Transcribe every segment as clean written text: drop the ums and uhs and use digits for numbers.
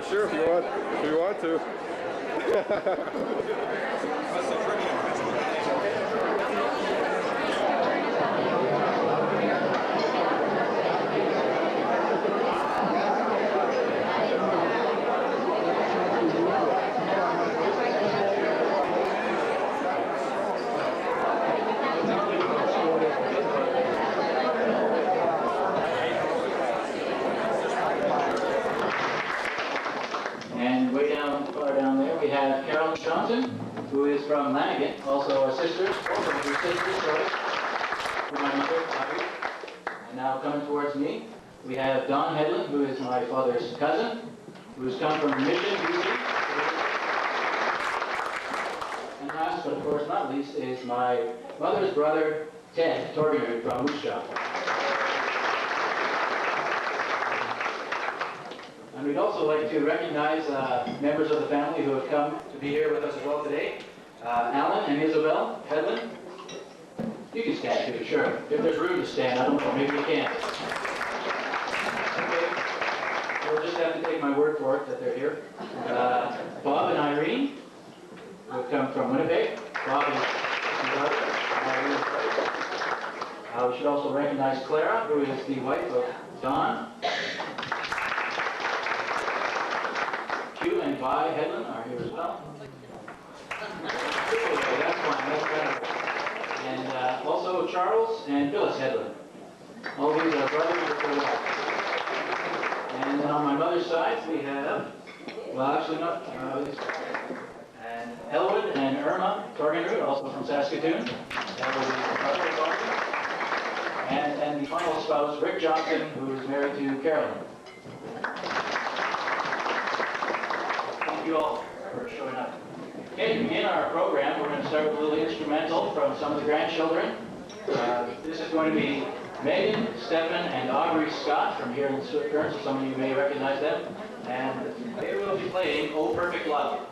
Sure, if you want to. And way down, far down there, we have Carolyn Johnson, who is from Lanigan, also a sister, also her sister, sorry, from my mother, Audrey. And now coming towards me, we have Don Hedlund, who is my father's cousin, who's come from Mission, BC. And last, but of course not least, is my mother's brother, Ted Torgenrud from Moose Jaw. And we'd also like to recognize members of the family who have come to be here with us as well today. Alan and Isabel Hedlund. You can stand too, sure. If there's room to stand, I don't know, maybe you can. Okay. You'll just have to take my word for it that they're here. Bob and Irene, who have come from Winnipeg. Bob is brother, Irene. We should also recognize Clara, who is the wife of Don. Hugh and Vi Hedlund are here as well. Okay, that's fine, that's better. And also Charles and Phyllis Hedlund. All these are brothers of the wife. And then on my mother's side, we have, well, actually not, and Elwood and Irma Torgenrud, also from Saskatoon. That was the brother of Audrey. And the final spouse, Rick Johnson, who is married to Carolyn. Thank you all for showing up. Okay, to begin our program, we're going to start with a little instrumental from some of the grandchildren. This is going to be Megan, Stephen, and Audrey Scott from here in Swift Current, so some of you may recognize them. And they will be playing Oh Perfect Love.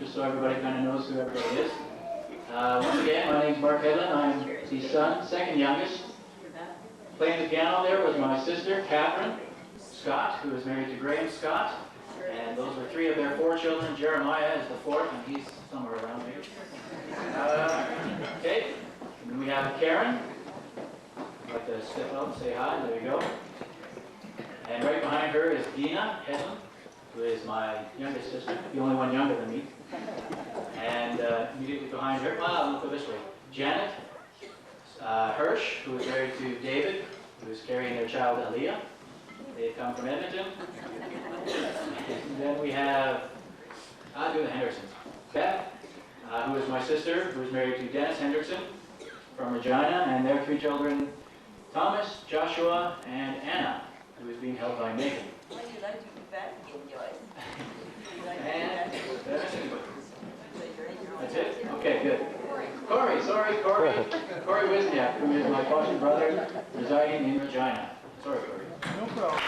just so everybody kind of knows who everybody is. Once again, my name's Mark Hedlund. I'm the son, second youngest. Playing the piano there was my sister, Catherine Scott, who is married to Graham Scott. And those were three of their four children. Jeremiah is the fourth, and he's somewhere around here. Okay, and then we have Karen. I'd like to step up and say hi. There you go. And right behind her is Dina Hedlund, who is my youngest sister, the only one younger than me. And immediately behind her, look this way, Janet Hirsch, who is married to David, who is carrying their child Aaliyah. They come from Edmonton. And then we have, I'll do the Hendersons. Beth, who is my sister, who is married to Dennis Hendrickson from Regina, and their three children, Thomas, Joshua, and Anna, who is being held by Megan. And that's it? Okay, good. Corey, Corey Wisniak, who is my foster brother residing in Regina. Sorry, Corey. No problem.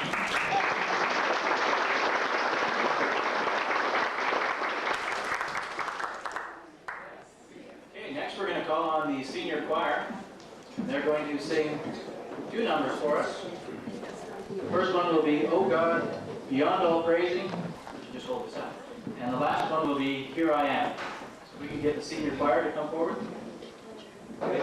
Okay, next we're going to call on the senior choir. They're going to sing two numbers for us. The first one will be, "Oh God, Beyond All Praising." Just hold this up. And the last one will be, "Here I Am." So we can get the senior choir to come forward. For we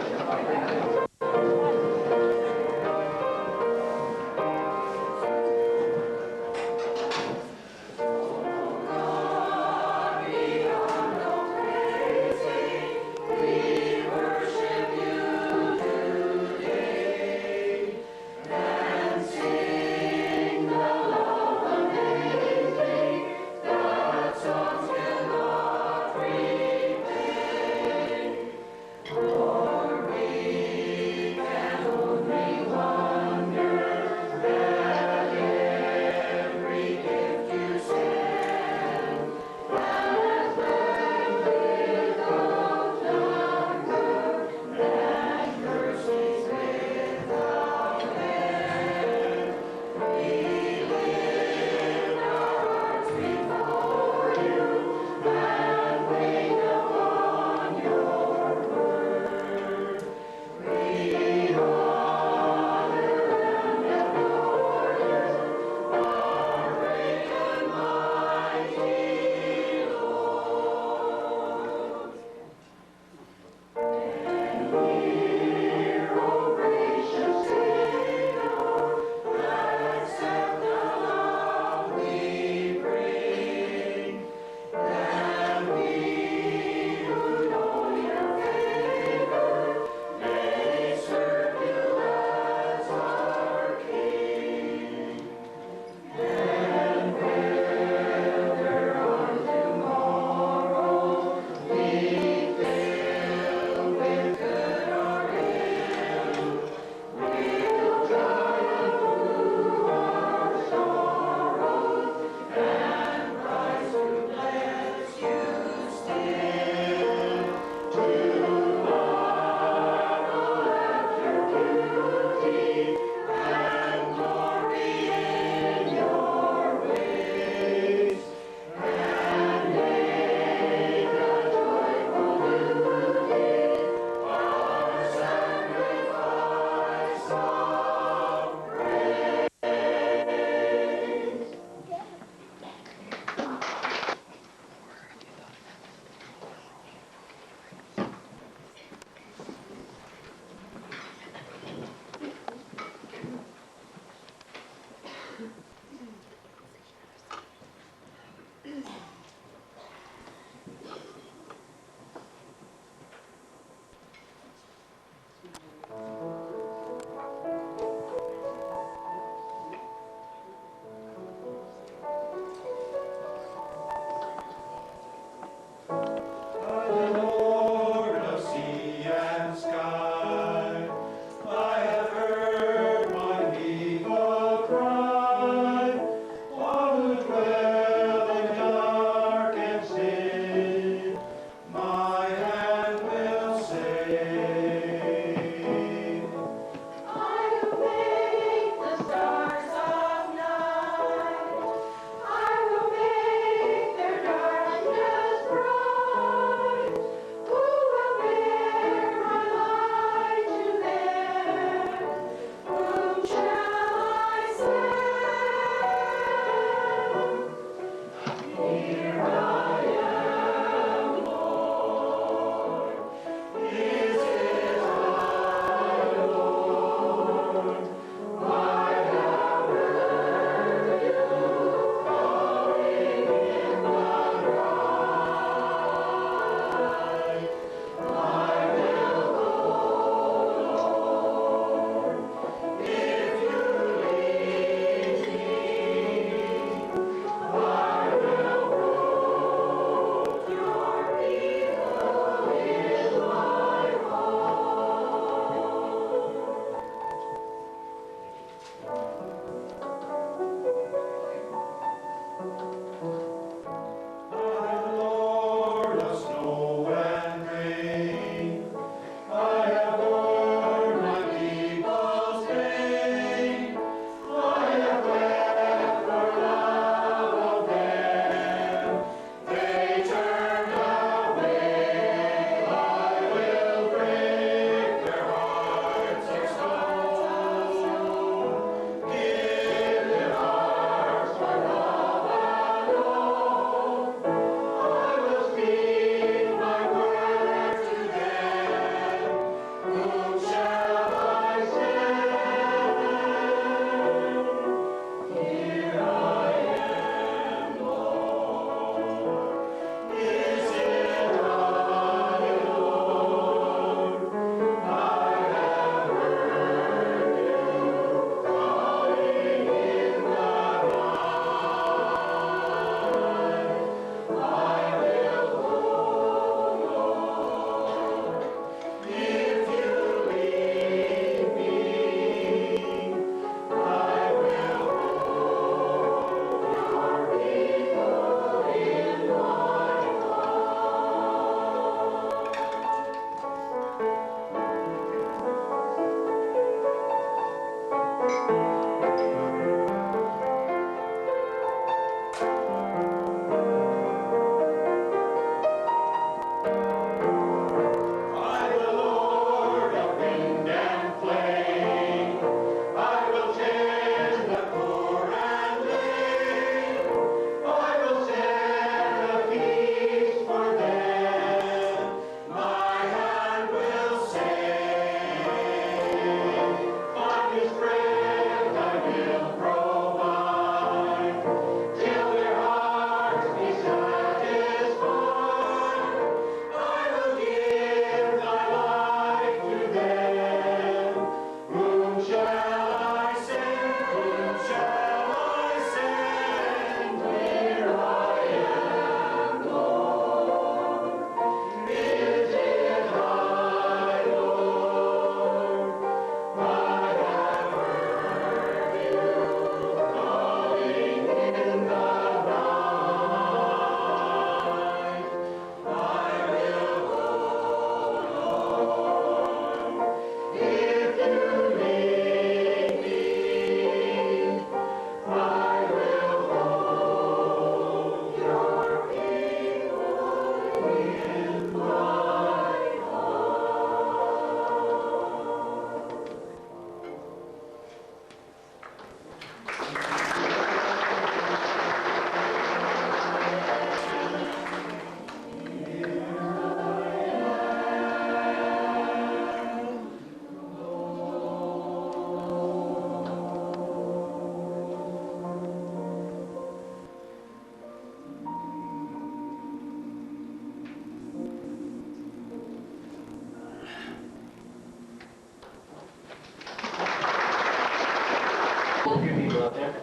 A few people out there.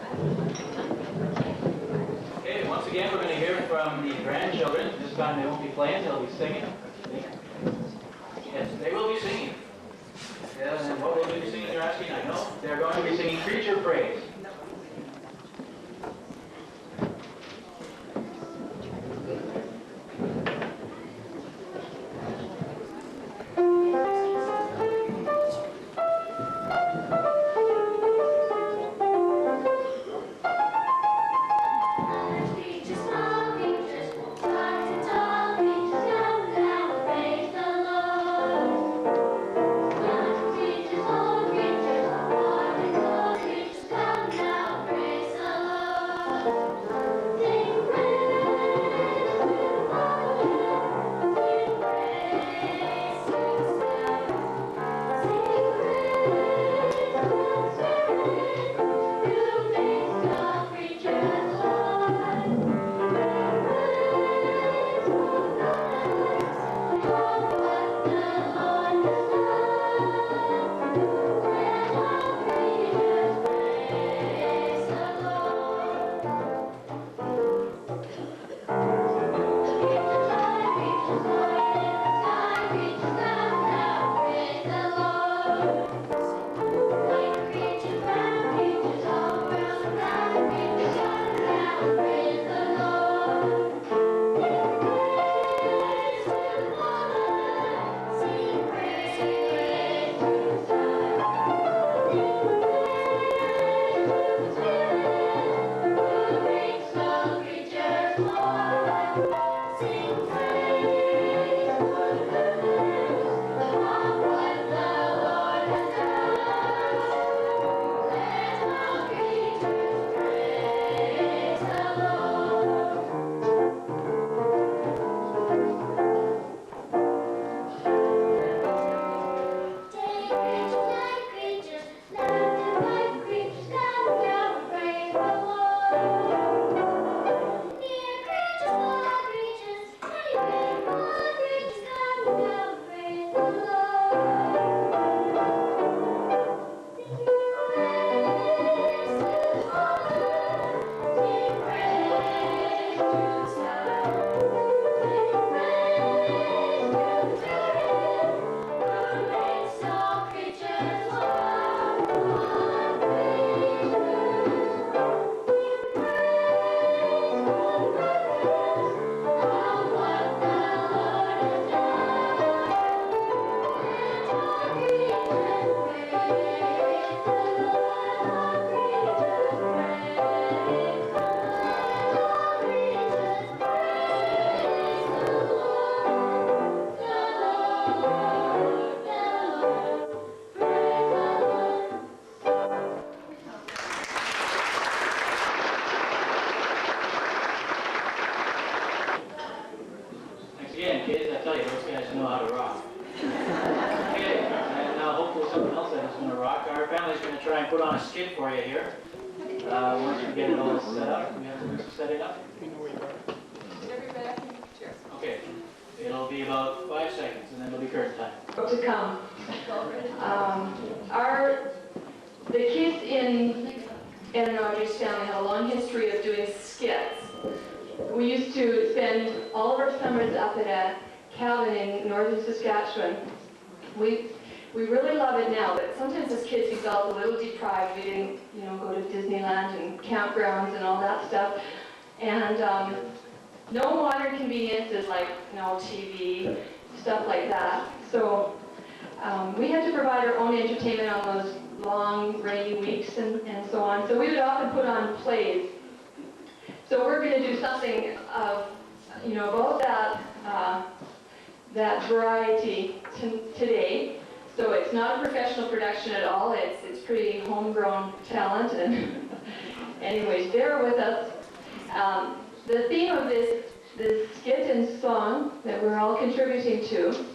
Okay, once again, we're going to hear from the grandchildren. This time they won't be playing, they'll be singing. Yes, they will be singing. Yes, and what will they be singing, you're asking? I know. They're going to be singing Creature Praise. Again, kids, I tell you, those guys know how to rock. Okay, and now hopefully someone else that is going to rock. Our family's going to try and put on a skit for you here. Once we get it all set up, we have to set it up. Okay, it'll be about 5 seconds, and then it'll be curtain time. To come. The kids in Ed and Audrey's family have a long history of doing skits. We used to spend all of our summers up at a cabin in northern Saskatchewan. We really love it now, but sometimes as kids we felt a little deprived. We didn't, go to Disneyland and campgrounds and all that stuff. And no modern conveniences like TV, stuff like that. So we had to provide our own entertainment on those long rainy weeks and so on. So we would often put on plays. So we're going to do something of, about that variety today. So it's not a professional production at all. It's pretty homegrown talent. And anyways, bear with us. The theme of this skit and song that we're all contributing to,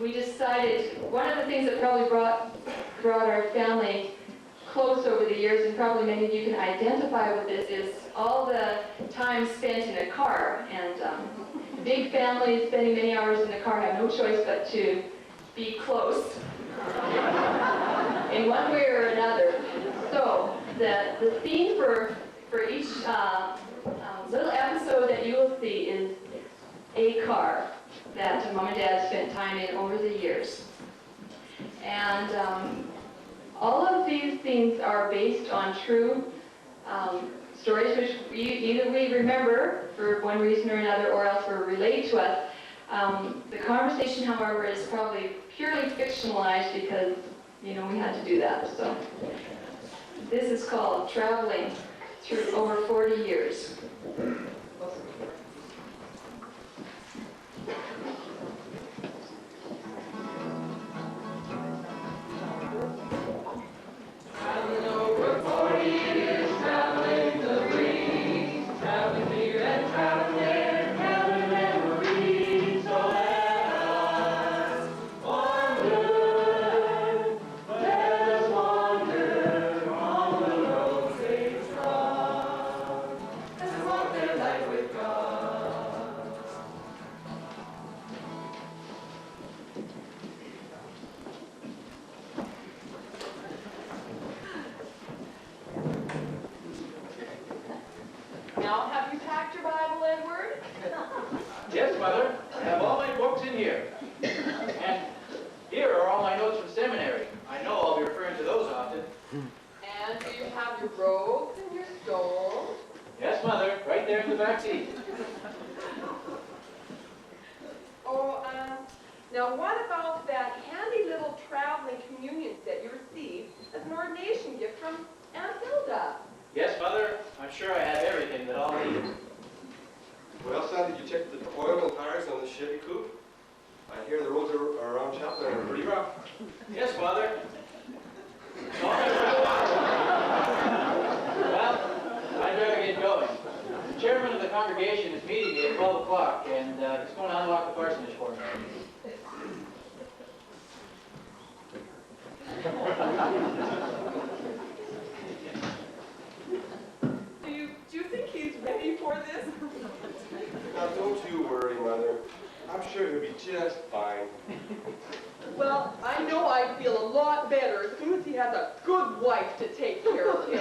we decided one of the things that probably brought our family close over the years, and probably many of you can identify with this, is all the time spent in a car. And big families spending many hours in the car have no choice but to be close in one way or another. So the theme for each little episode that you will see is a car that Mom and Dad spent time in over the years. And all of these themes are based on true stories which either we remember for one reason or another, or else were relayed to us. The conversation, however, is probably purely fictionalized because, you know, we had to do that. So this is called Traveling Through Over 40 Years. Traveling over 40 years, traveling the breeze, traveling here and traveling there, gathering memories. So let us wander on the roads they trod, as we walk their life with God. Now, have you packed your Bible, Edward? Yes, Mother. I have all my books in here. And here are all my notes from seminary. I know I'll be referring to those often. And do you have your robes and your stole? Yes, Mother. Right there in the back seat. Oh, now what about that handy little traveling communion set you received as an ordination gift from Aunt Hilda? Yes, Mother. I'm sure I have everything that I'll need. Well, son, did you check the oil and tires on the Chevy coupe? I hear the roads around Chaplin are pretty rough. Yes, Father. Well, I'd better get going. The chairman of the congregation is meeting me at 12 o'clock, and he's going to unlock the parsonage for me. Do you think he's ready for this? Now, don't you worry, Mother. I'm sure he'll be just fine. Well, I know I'd feel a lot better as soon as he has a good wife to take care of him.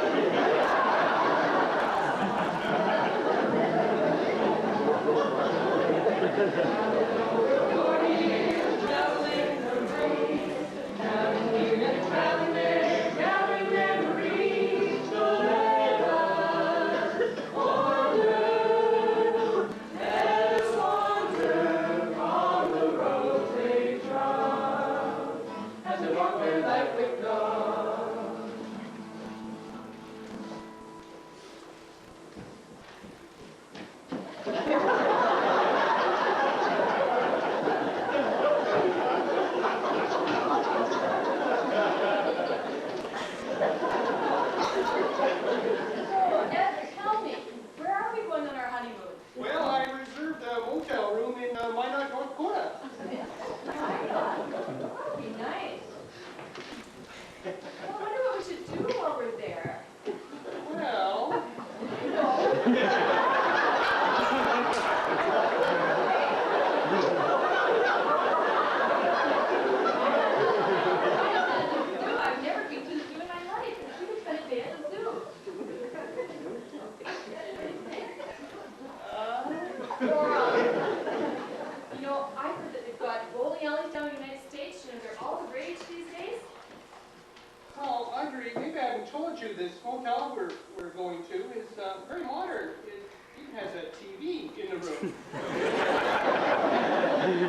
Audrey, maybe I haven't told you, this hotel we're going to is very modern. It even has a TV in the room.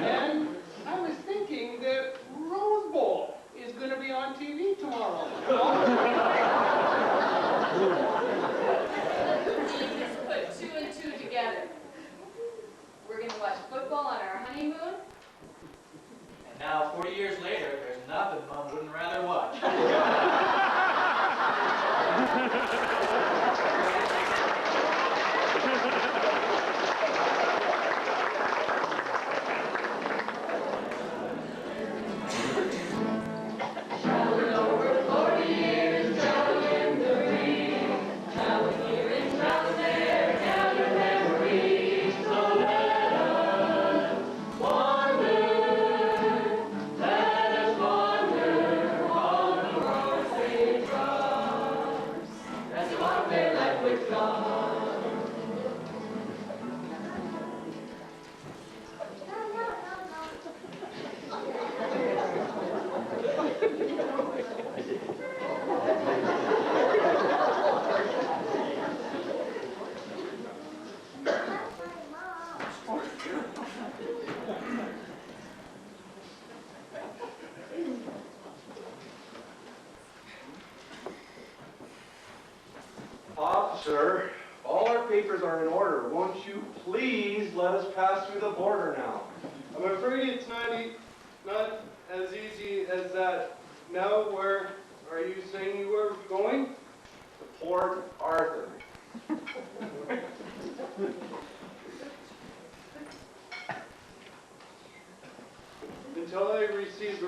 And I was thinking that Rose Bowl is going to be on TV tomorrow. You just put two and two together. We're going to watch football on our honeymoon. And now, 40 years later, there's nothing Mom wouldn't rather watch. Sir, all our papers are in order. Won't you please let us pass through the border now? I'm afraid it's not as easy as that. Now, where are you saying you were going? To Port Arthur. Until I receive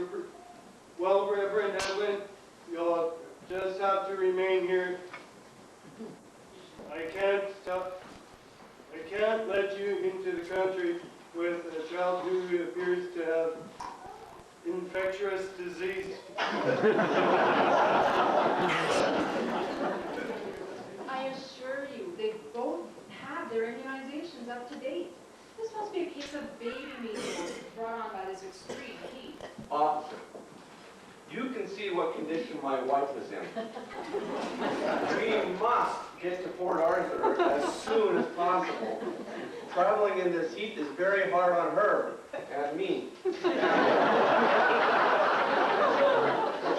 well, Reverend Edwin, you'll just have to remain here. I can't let you into the country with a child who appears to have infectious disease. I assure you, they both have their immunizations up to date. This must be a case of baby measles brought on by this extreme heat. Officer, you can see what condition my wife is in. We must get to Port Arthur as soon as possible. Traveling in this heat is very hard on her and me. The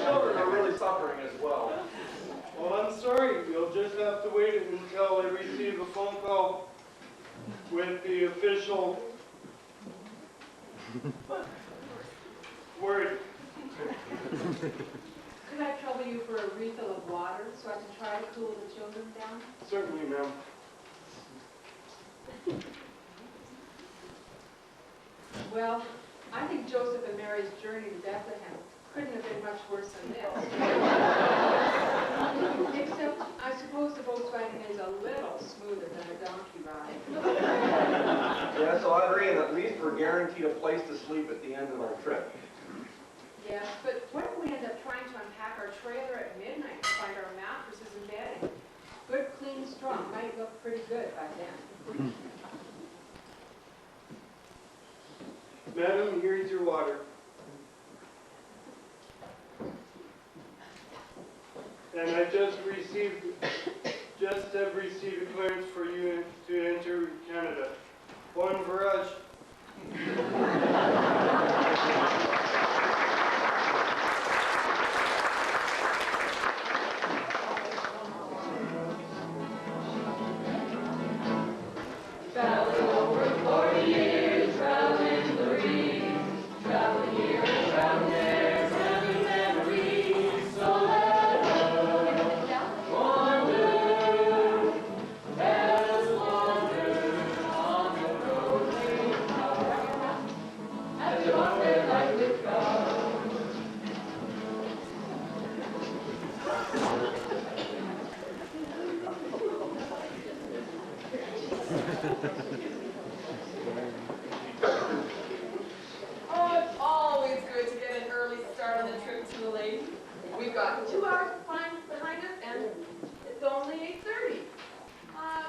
children are really suffering as well. Well, I'm sorry. You'll just have to wait until I receive a phone call with the official word. Could I trouble you for a refill of water so I can try to cool the children down? Certainly, ma'am. Well, I think Joseph and Mary's journey to Bethlehem couldn't have been much worse than this. Except, I suppose the Volkswagen is a little smoother than a donkey ride. Yes, Audrey, and at least we're guaranteed a place to sleep at the end of our trip. Yes, but what if we end up trying to unpack our trailer at midnight to find our mattresses and bedding? Good, clean straw might look pretty good by then. Madam, here's your water. And I just have received a clearance for you to enter Canada. Bon voyage. Traveling over 40 years, traveling the breeze, traveling here and traveling there, traveling memories. So let us wander, let us wander on the road made high, as we walk their life with God. Oh, it's always good to get an early start on the trip to the lake. We've got 2 hours behind us, and it's only 8:30.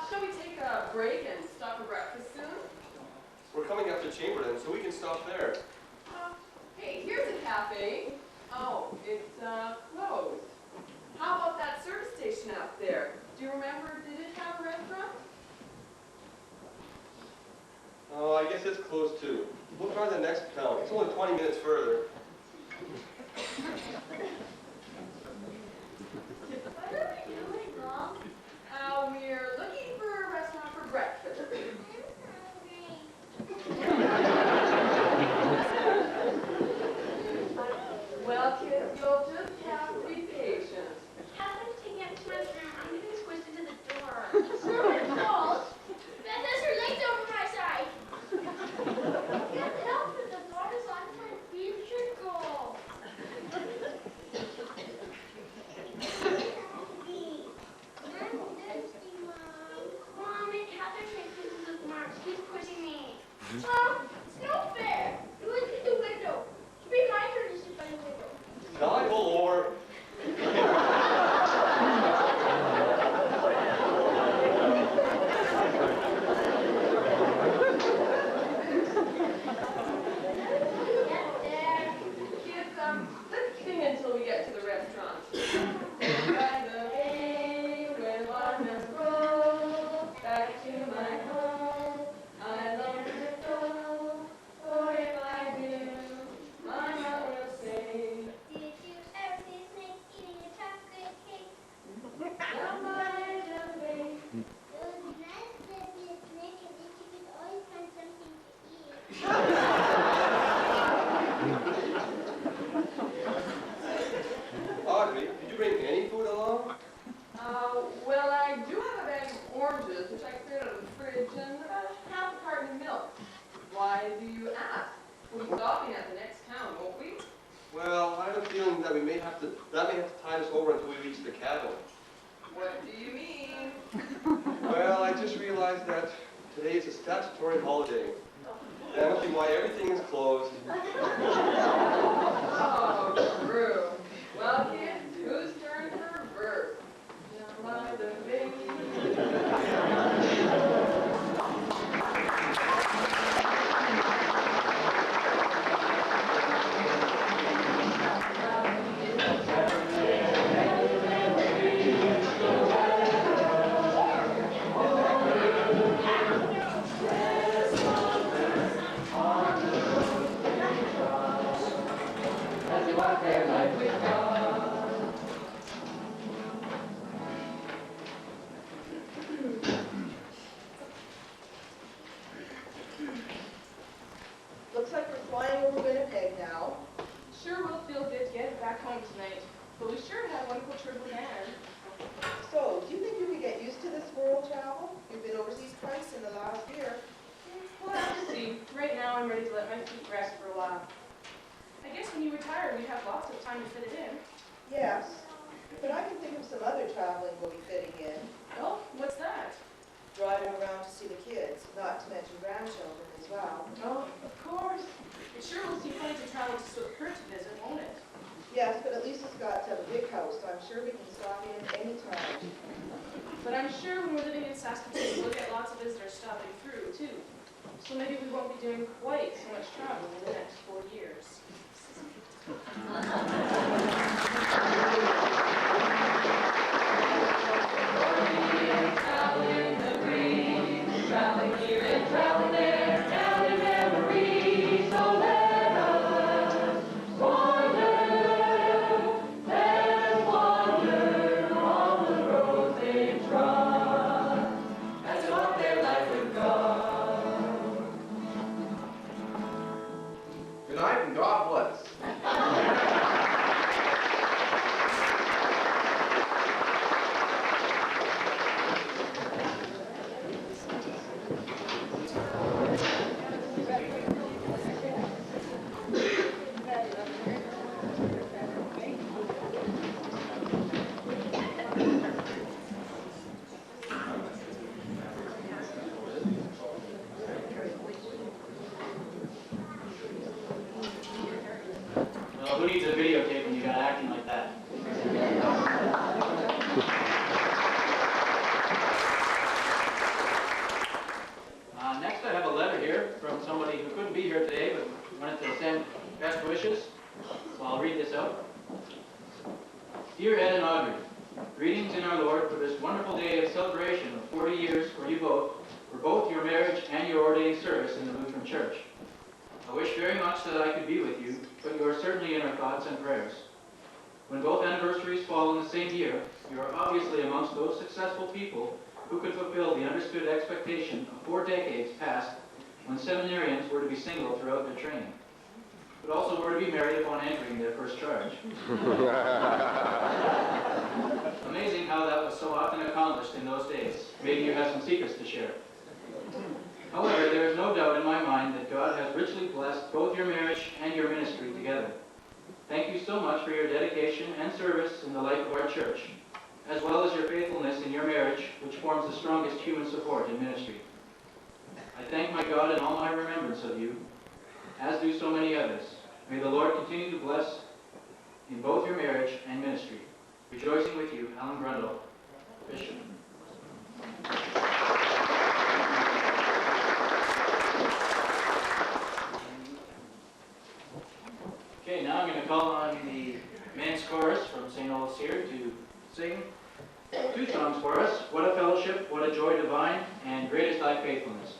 Shall we take a break and stop for breakfast soon? We're coming up to Chamberlain, so we can stop there. Hey, here's a cafe. Oh, it's closed. How about that service station out there? Do you remember, did it have a restaurant? Oh, I guess it's closed too. We'll try the next town. It's only 20 minutes further. What are we doing, Mom? We're looking for a restaurant for breakfast. Well, kids, you'll just have to be patient. Catherine's taking up too much room. I'm getting squished into the door. It's not my fault. Beth has her legs over my side. Can't help it. The thought is on my future goal. I'm thirsty, Mom. Mommy, Catherine makes pieces with Mark. She's pushing me. Mom, it's no fair. You look at the window. It'll be my turn to sit by the window. God, Lord. Get there. Kids, let's sing until we get to the restaurant. By the bay, where waters roll, back to my home, I long to go. For if I do, my mother will say, Did you ever that may have to tide us over until we reach the cabin. What do you mean? Well, I just realized that today is a statutory holiday. That must be why everything is closed. Oh, true. Well, kids, whose turn for verse? Now, mind the baby. Looks like we're flying over Winnipeg now. Sure will feel good to get back home tonight, but we sure had a wonderful trip with Anne. So, do you think you could get used to this world travel? You've been overseas twice in the last year. We'll have to see. Right now, I'm ready to let my feet rest for a while. I guess when you retire, we'd have lots of time to fit it in. Yes, but I can think of some other traveling we'll be fitting in. Oh, what's that? Driving around to see the kids, not to mention grandchildren as well. Oh, of course. It sure will seem funny to travel just with her to visit, won't it? Yes, but at least it's got a big house, so I'm sure we can stop in anytime. But I'm sure when we're living in Saskatoon, we'll get lots of visitors stopping through, too. So maybe we won't be doing quite so much travel in the next 4 years. Traveling the breeze, traveling here and traveling there, down in memory, so let us wander, let us wander on the roads they trod, as they walk their life with God. Good night and God bless. Well, who needs a videotape when you got acting like that? Next I have a letter here from somebody who couldn't be here today but wanted to send best wishes. So I'll read this out. Dear Ed and Audrey, greetings in our Lord for this wonderful day of celebration of 40 years for you both, for both your marriage and your ordained service in the Lutheran Church. I wish very much that I could be with you, but you are certainly in our thoughts and prayers. When both anniversaries fall in the same year, you are obviously amongst those successful people who could fulfill the understood expectation of 4 decades past when seminarians were to be single throughout their training, but also were to be married upon entering their first charge. Amazing how that was so often accomplished in those days. Maybe you have some secrets to share. However, there is no doubt in my mind that God has richly blessed both your marriage and your ministry together. Thank you so much for your dedication and service in the life of our church, as well as your faithfulness in your marriage, which forms the strongest human support in ministry. I thank my God in all my remembrance of you, as do so many others. May the Lord continue to bless in both your marriage and ministry. Rejoicing with you, Alan Grundle, Bishop. Okay, now I'm going to call on the men's chorus from St. Olaf's here to sing 2 songs for us, What a Fellowship, What a Joy Divine, and Great is Thy Faithfulness.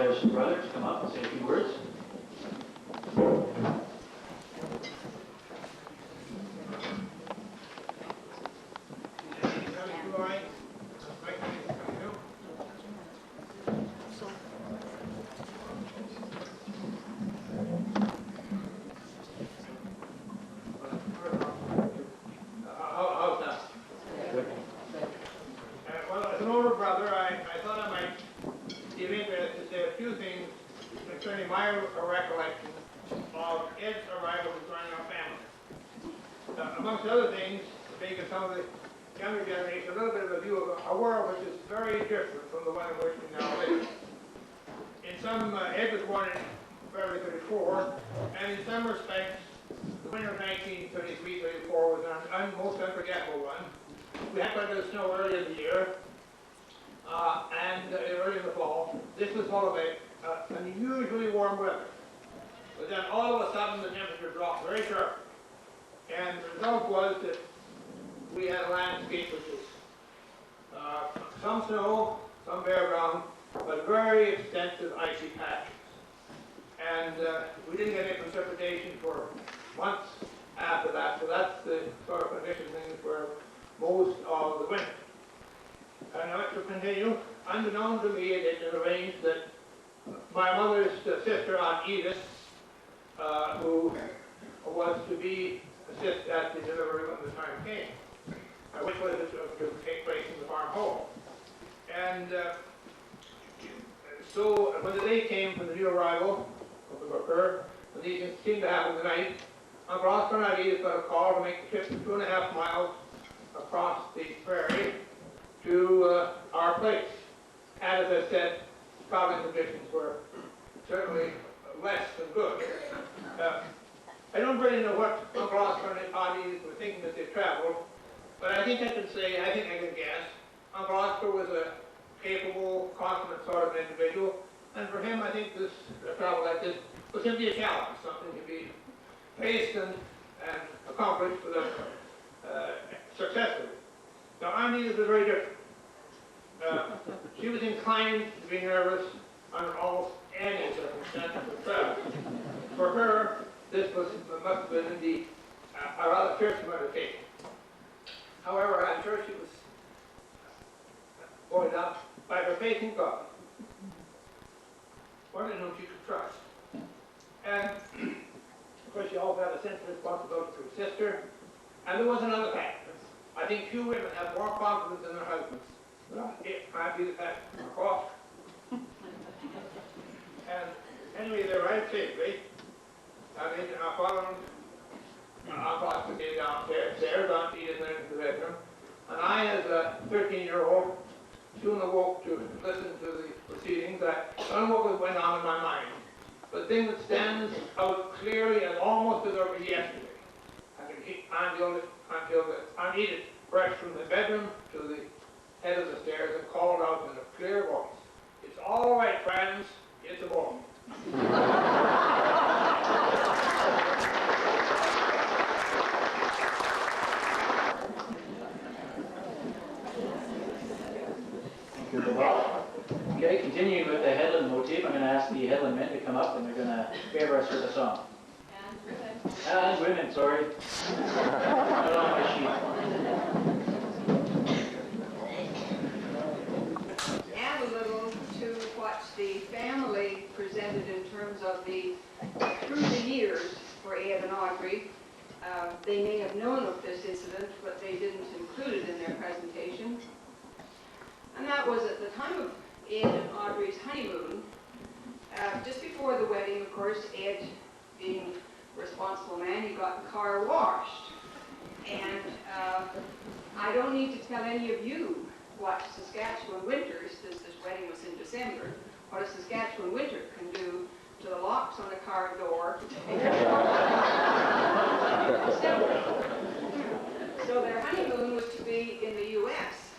brother's brother to come up and say a few words. How's that? Well, as an older brother, I thought I might give interest to say a few things concerning my recollection of Ed's arrival to join our family. Amongst other things, to make some of the younger generation a little bit of a view of a world which is very different from the one in which we now live. In some, Ed was born in February 34, and in some respects, the winter of 1933-34 was an most unforgettable one. We had quite a bit of snow early in the year, and early in the fall. This was followed by unusually warm weather. But then all of a sudden the temperature dropped very sharply. And the result was that we had a landscape which was some snow, some bare ground, but very extensive icy patches. And we didn't get any precipitation for months after that, so that's the sort of condition things were most of the winter. And now to continue, unbeknown to me, it had been arranged that my mother's sister, Aunt Edith, who was to be assist at the delivery when the time came, which was to take place in the farm home. And so when the day came for the new arrival of the worker, and these things seemed to happen tonight, Uncle Oscar and Aunt Edith got a call to make the trip 2.5 miles across the prairie to our place. And as I said, traveling conditions were certainly less than good. I don't really know what Uncle Oscar and Aunt Edith were thinking as they traveled, but I think I can say, I think I can guess, Uncle Oscar was a capable, confident sort of individual, and for him I think this travel like this was simply a challenge, something to be faced and accomplished with successfully. Now Aunt Edith was very different. She was inclined to be nervous under almost any circumstances of travel. For her, this must have been indeed a rather fearsome undertaking. However, I'm sure she was buoyed up by her faith in God, one in whom she could trust. And of course, she also had a sense of responsibility to her sister. And there was another factor. I think few women have more confidence in their husbands. It might be the fact of course. And anyway, they arrived safely. I mean, our father and our father came downstairs, Aunt Edith went into the bedroom. And I, as a 13-year-old, soon awoke to listen to the proceedings. I don't know what went on in my mind. But the thing that stands out clearly and almost as though it was yesterday. Aunt Edith rushed from the bedroom to the head of the stairs and called out in a clear voice, "It's all right, friends, it's a boy." Okay, continuing with the headland motif, I'm going to ask the headland men to come up and they're going to favor us with a song. And women, sorry. Not on my sheet. Add a little to what the family presented in terms of through the years for Ed and Audrey. They may have known of this incident, but they didn't include it in their presentation. And that was at the time of Ed and Audrey's honeymoon. Just before the wedding, of course, Ed, being a responsible man, he got the car washed. And I don't need to tell any of you what Saskatchewan winters, since this wedding was in December, what a Saskatchewan winter can do to the locks on a car door in December. So their honeymoon was to be in the U.S.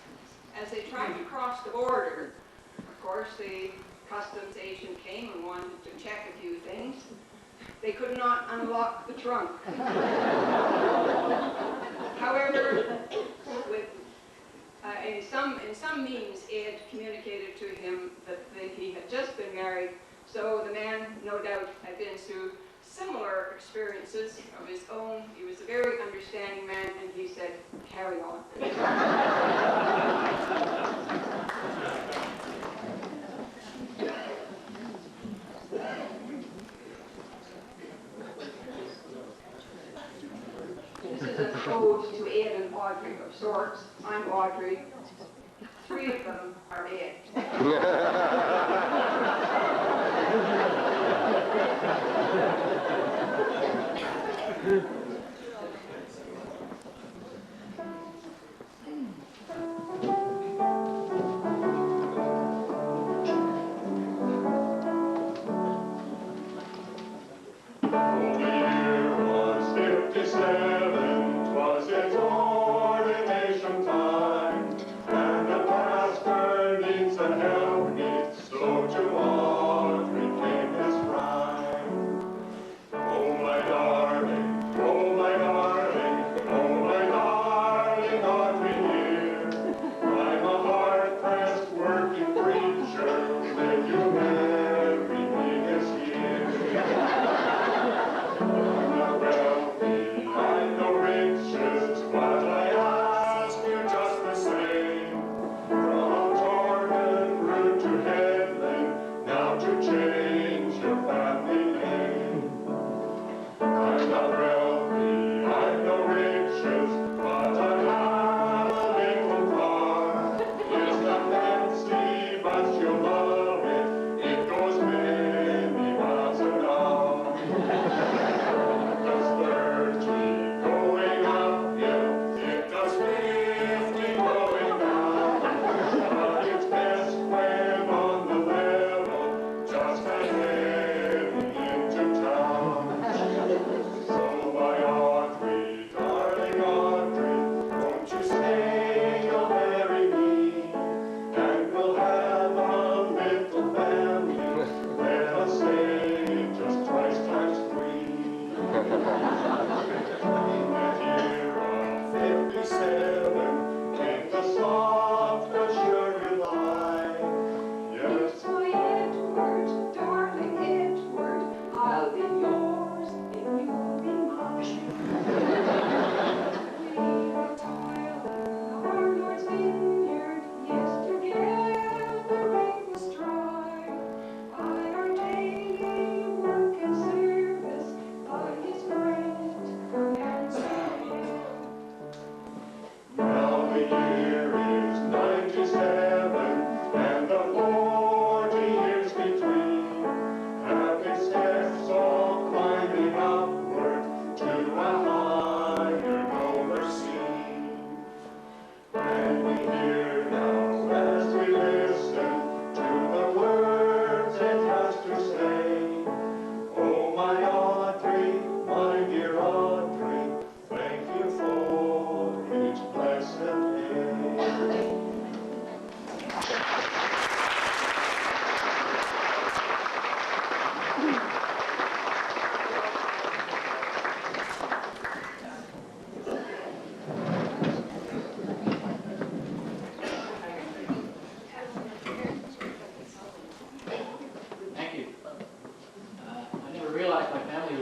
As they tried to cross the border, of course, the customs agent came and wanted to check a few things. They could not unlock the trunk. However, in some means, Ed communicated to him that he had just been married out had been through similar experiences of his own. He was a very understanding man, and he said, "Carry on." This is an ode to Ed and Audrey of sorts. I'm Audrey. Three of them are Ed.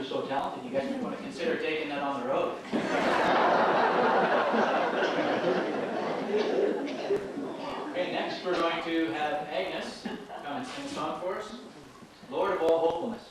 So talented, you guys might want to consider taking that on the road. Okay, next we're going to have Agnes come and sing a song for us, Lord of All Hopefulness.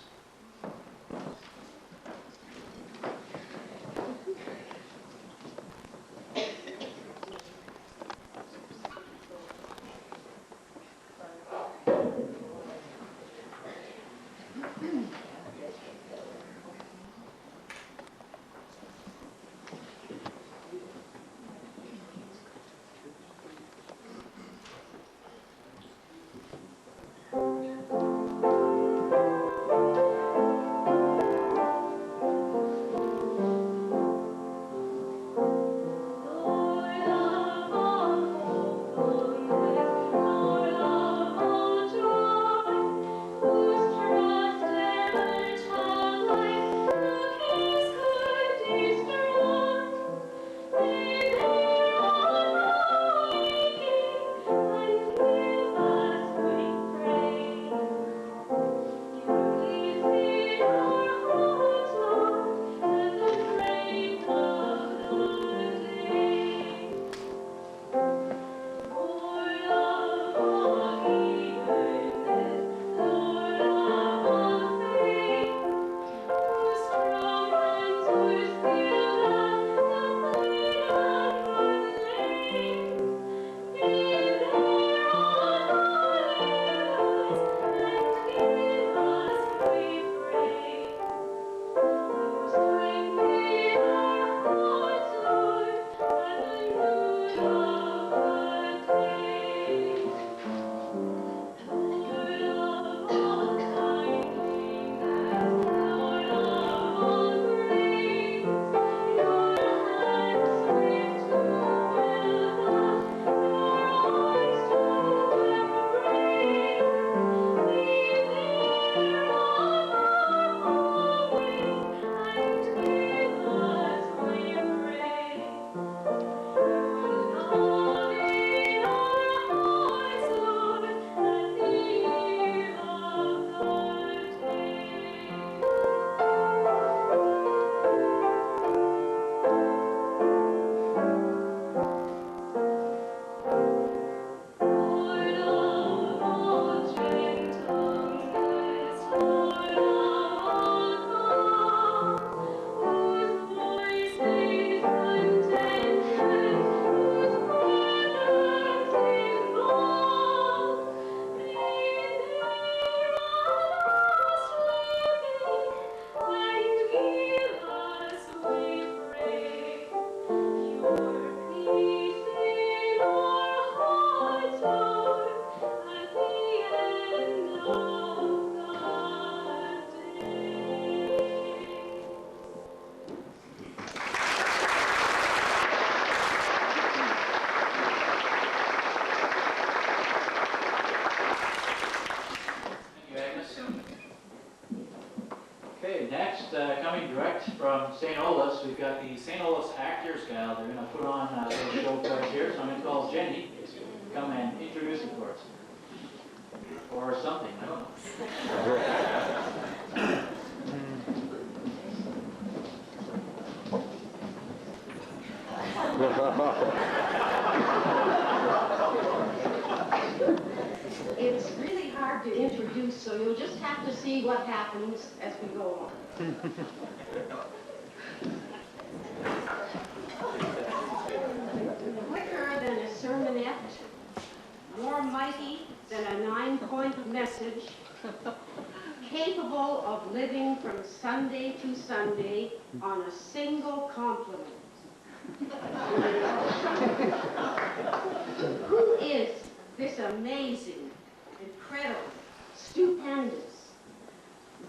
Okay, next, coming direct from St. Olaf's, we've got the St. Olaf's Actors Guild. They're going to put on a little show for us here, so I'm going to call Jenny to come and introduce it for us. Or something, I don't know. It's really hard to introduce, so you'll just have to see what happens as we go on. Quicker than a sermonette, more mighty than a 9-point message, capable of living from Sunday to Sunday on a single compliment. Who is this amazing, incredible, stupendous,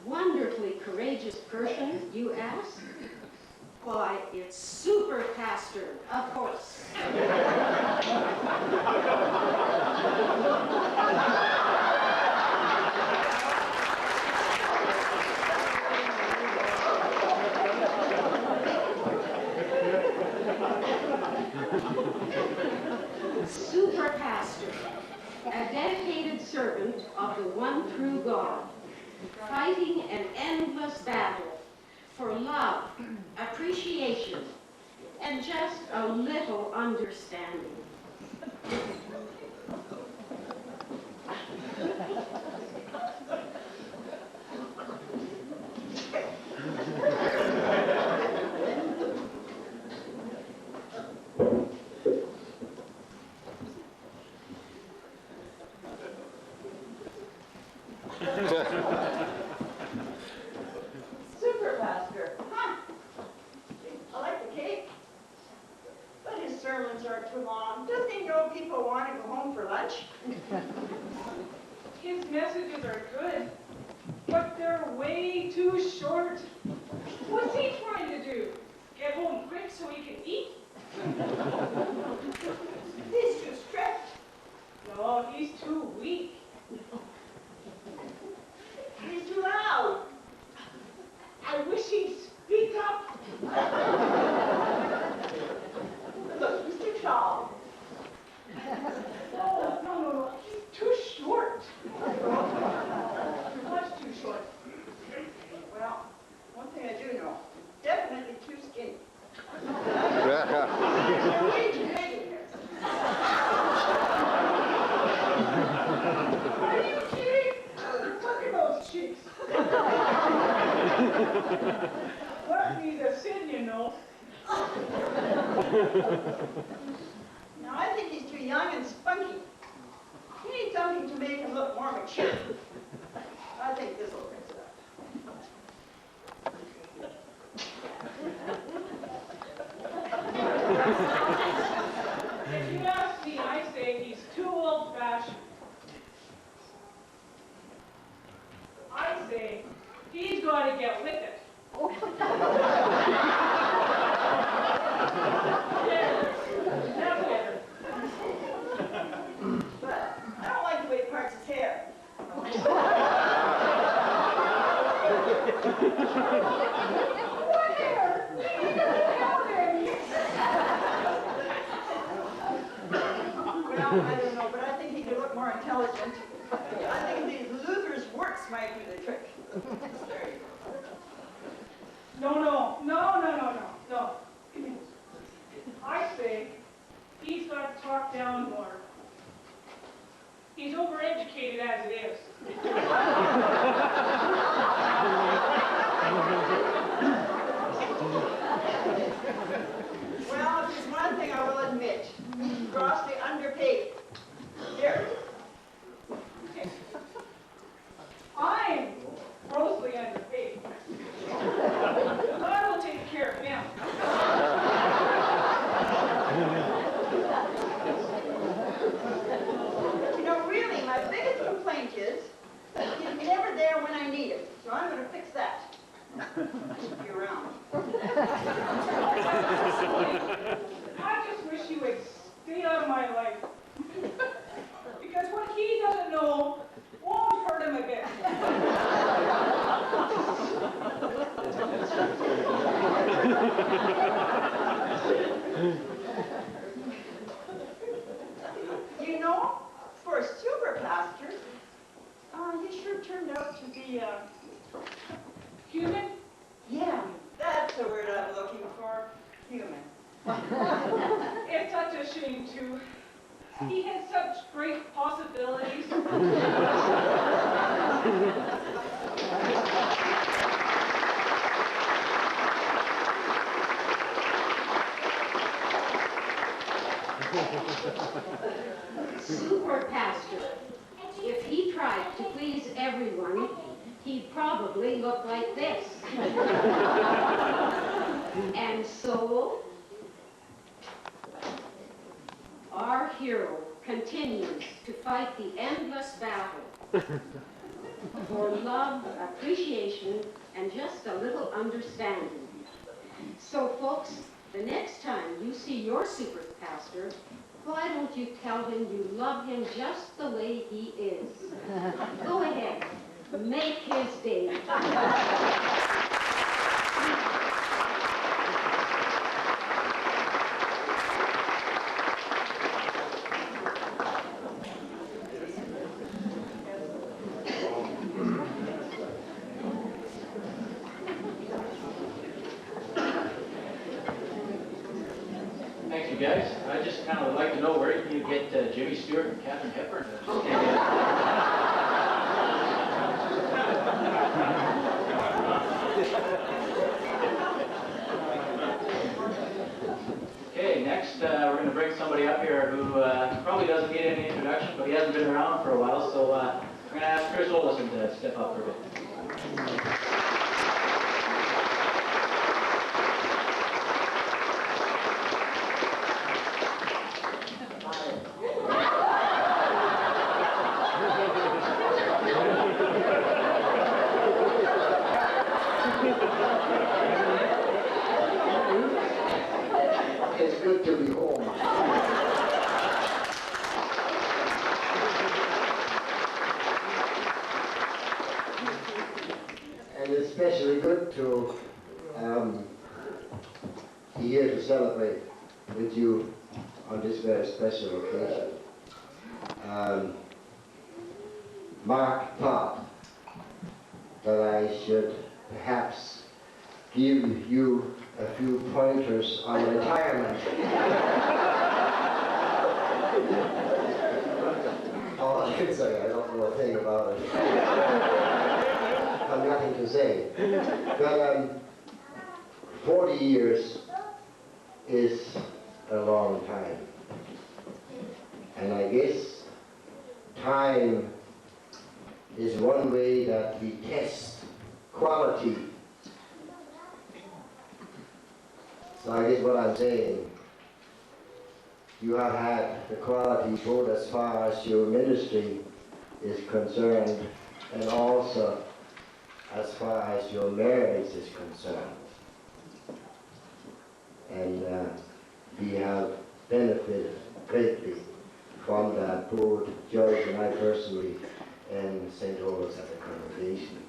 wonderfully courageous person, you ask? Why, it's Super Pastor, of course. Super Pastor, a dedicated servant of the one true God, fighting an endless battle for love, appreciation, and just a little understanding. Super Pastor, huh? I like the cake, but his sermons are too long. Doesn't he know people want to go home for lunch? His messages are good, but they're way too short. What's he trying to do? Get home quick so he can eat? He's too strict. No, he's too weak. He's too loud. I wish he'd speak up. Look, he's too tall. No, he's too short. Much too short. Well, one thing I do know, definitely too skinny. Way too big in here. Are you kidding? Look at those cheeks. What needs a sin, you know? Now, I think he's too young and spunky. He needs something to make him look more mature. I think this will fix it up. If you ask me, I say he's too old-fashioned. I say he's got to get with it. That's better. But I don't like the way he parts his hair. What hair? Well, I don't know, but I think he could look more intelligent. I think these Luther's works might do the trick. There you go. No. I say he's got to talk down more. He's overeducated as it is. Well, if there's one thing I will admit, he's grossly underpaid. Here. I'm grossly underpaid. I will take care of him. You know, really, my biggest complaint is he's never there when I need him. So I'm going to fix that. Keep you around. I just wish you would stay out of my life. Because what he doesn't know won't hurt him a bit. be, human? Yeah, that's the word I'm looking for. Human. It's such a shame, too. He had such great possibilities. Super pastor. If he tried to please everyone, he'd probably look like this. And so, our hero continues to fight the endless battle for love, appreciation, and just a little understanding. So, folks, the next time you see your super pastor, why don't you tell him you love him just the way he is? Go ahead, make his day. Thanks, you guys. I just kind of would like to know where you get Jimmy Stewart and Katharine Hepburn. I just can't get it. Okay, next we're going to bring somebody up here who probably doesn't need any introduction, but he hasn't been around for a while, so we're going to ask Chris Olison to step up for a bit. It's good to be home. And it's especially good to be here to celebrate with you on this very special occasion. Mark thought that I should perhaps give you a few pointers on retirement. All I can say, I don't know a thing about it. I've nothing to say. But 40 years is a long time. And I guess time is one way that we test quality. So I guess what I'm saying, you have had the quality both as far as your ministry is concerned and also as far as your marriage is concerned. And we have benefited greatly from that, both George and I personally and St. Olaf's as a congregation.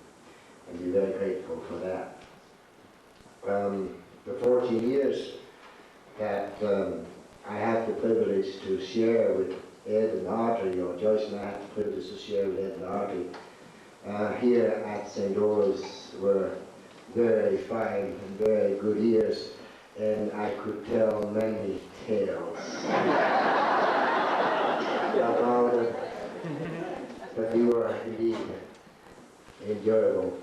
And we're very grateful for that. The 14 years that I had the privilege to share with Ed and Audrey, or Joyce and I had the privilege to share with Ed and Audrey, here at St. Olaf's were very fine and very good years, and I could tell many tales about it, but they were indeed enjoyable.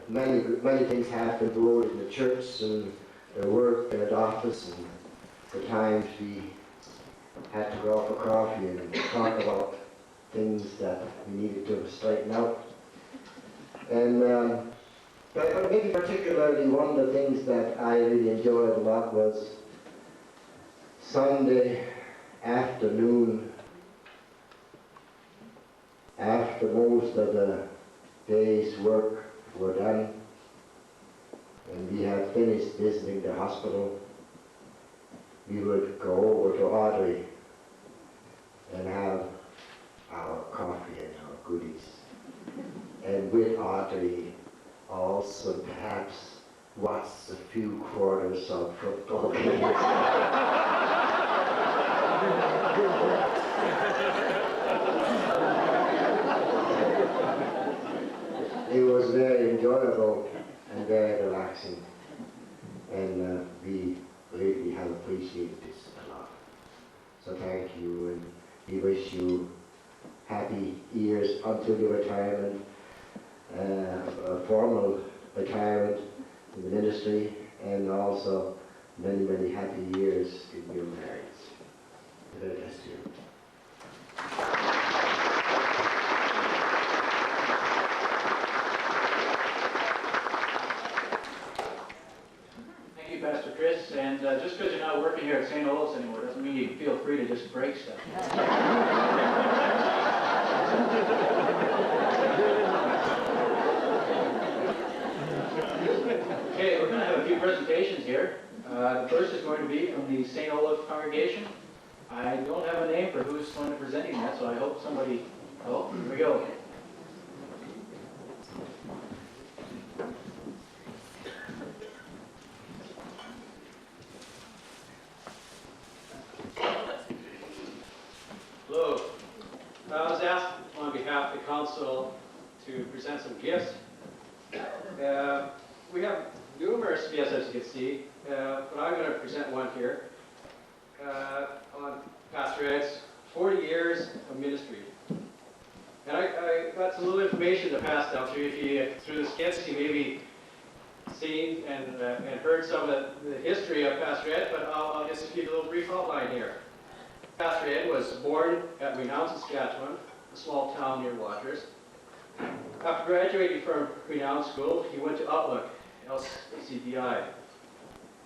Many things happened both in the church and the work at office, and the times we had to go out for coffee and talk about things that we needed to straighten out. And but maybe particularly one of the things that I really enjoyed a lot was Sunday afternoon, after most of the day's work were done, and we had finished visiting the hospital, we would go over to Audrey and have our coffee and our goodies. And with Audrey, also perhaps watch a few quarters of football games. enjoyable and very relaxing. And we really have appreciated this a lot. So thank you, and we wish you happy years until your retirement, a formal retirement in the ministry, and also many, many happy years in your marriage. The very best to you. Thank you, Pastor Chris. And just because you're not working here at St. Olaf's anymore doesn't mean you feel free to just break stuff. Okay, we're going to have a few presentations here. The first is going to be from the St. Olaf congregation. I don't have a name for who's going to be presenting that, so I hope somebody... Oh, here we go. Hello. I was asked on behalf of the council to present some gifts. We have numerous gifts, as you can see, but I'm going to present one here on Pastor Ed's 40 years of ministry. And I got some little information to pass down to you. If you, through the skits, you maybe seen and heard some of the history of Pastor Ed, but I'll just give you a little brief outline here. Pastor Ed was born at Renown, Saskatchewan, a small town near Watters. After graduating from Renown School, he went to Outlook, LCBI.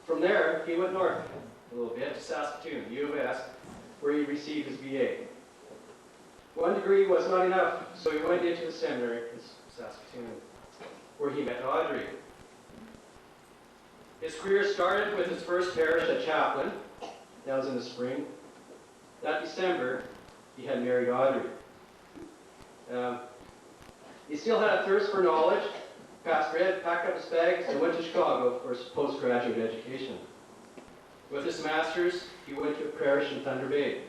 From there, he went north a little bit to Saskatoon, U of S, where he received his BA. One degree was not enough, so he went into the seminary in Saskatoon, where he met Audrey. His career started with his first parish at Chaplain. That was in the spring. That December, he had married Audrey. He still had a thirst for knowledge. Pastor Ed packed up his bags and went to Chicago for his postgraduate education. With his master's, he went to a parish in Thunder Bay.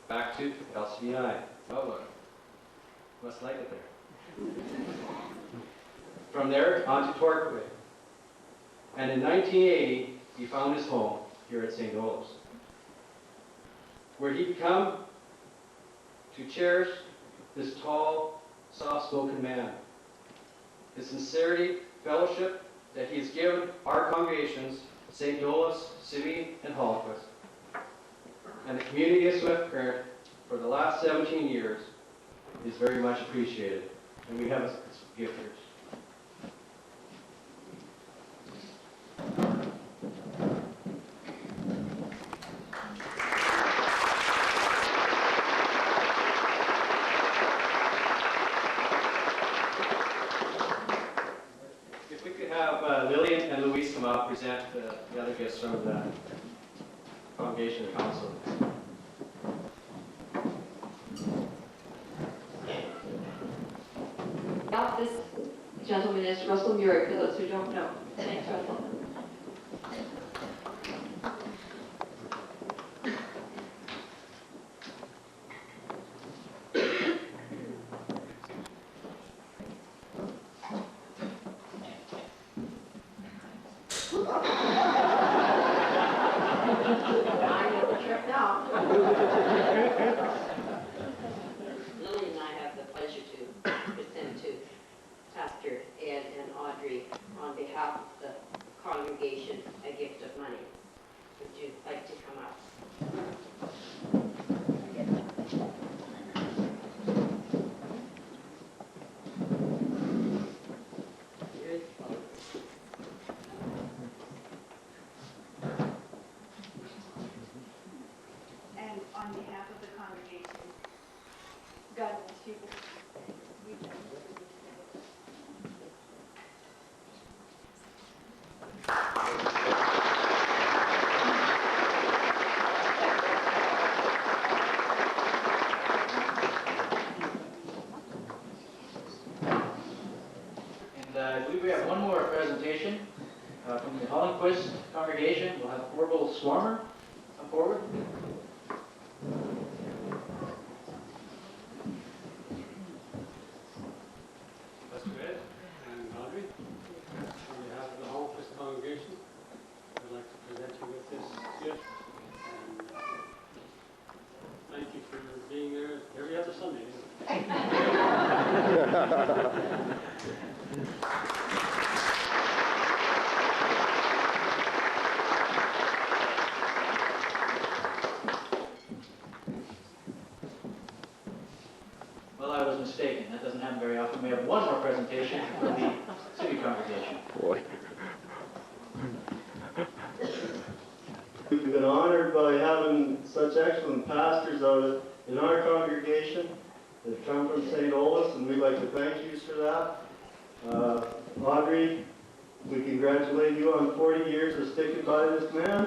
Back to LCBI. Oh, look. Must like it there. From there, on to Torquay. And in 1980, he found his home here at St. Olaf's, where he'd come to cherish this tall, soft-spoken man. The sincerity, fellowship that he has given our congregations, St. Olaf's, Simi, and Hallquist, and the community of Swift Current for the last 17 years is very much appreciated. And we have a gift here. Lillian and Louise come up, present the other gifts from the congregation and council. This gentleman is Russell Muir, for those who don't know. Thanks, Russell. Lily and I have the pleasure to present to Pastor Ed and Audrey on behalf of the congregation a gift of money. Would you like to come up? And on behalf of the congregation, God bless you. And I believe we have one more presentation from the Hollenquist congregation. We'll have Orville Swarmer come forward. Pastor Ed and Well, I was mistaken. That doesn't happen very often. We have one more presentation for the city congregation. Boy. We've been honored by having such excellent pastors out in our congregation. They've come from St. Olaf, and we'd like to thank you for that. Audrey, we congratulate you on 40 years of sticking by this man.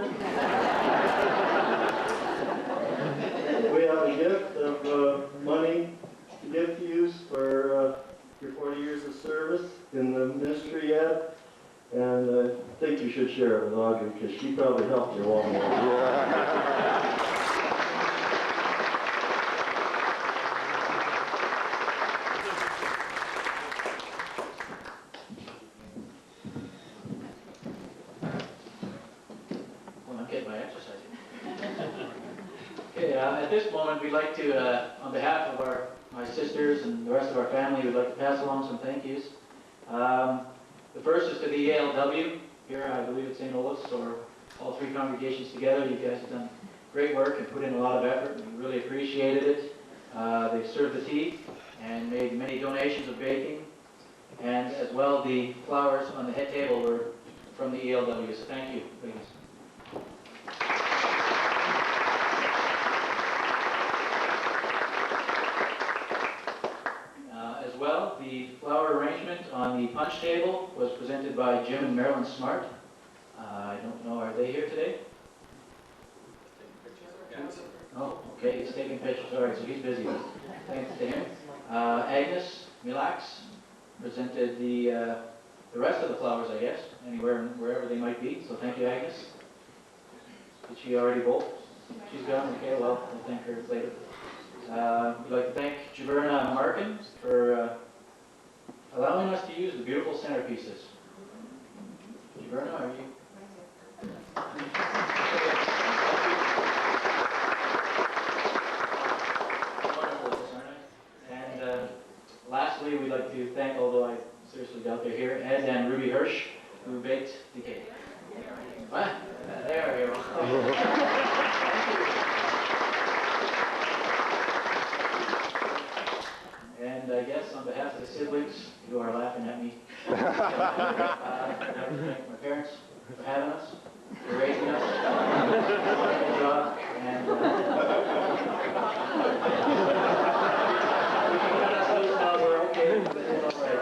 We have a gift of money to give to you for your 40 years of service in the ministry yet. And I think you should share it with Audrey, because she probably helped you along the way. Well, I'm getting my exercise. Okay, at this moment, we'd like to, on behalf of my sisters and the rest of our family, we'd like to pass along some thank yous. The first is to the ELW here, I believe at St. Olaf's, or all three congregations together. You guys have done great work and put in a lot of effort, and we really appreciated it. They've served the tea and made many donations of baking, and as well the flowers on the head table were from the ELW, so thank you, ladies. As well, the flower arrangement on the punch table was presented by Jim and Marilyn Smart. I don't know, are they here today? Oh, okay, he's taking pictures, all right, so he's busy. Thanks to him. Agnes Milax presented the rest of the flowers, I guess, anywhere, wherever they might be, so thank you, Agnes. Did she already bolt? She's gone, okay, well, we'll thank her later. We'd like to thank Giverna Markin for allowing us to use the beautiful centerpieces. Giverna, are you? Wonderful, aren't I? And lastly, we'd like to thank, although I seriously doubt they're here, Ed and Ruby Hirsch, who baked the cake. What? There we go. And I guess on behalf of the siblings who are laughing at me, I'd like to thank my parents for having us, for raising us, wonderful job, and we can cut us loose now, we're okay, but it's all right.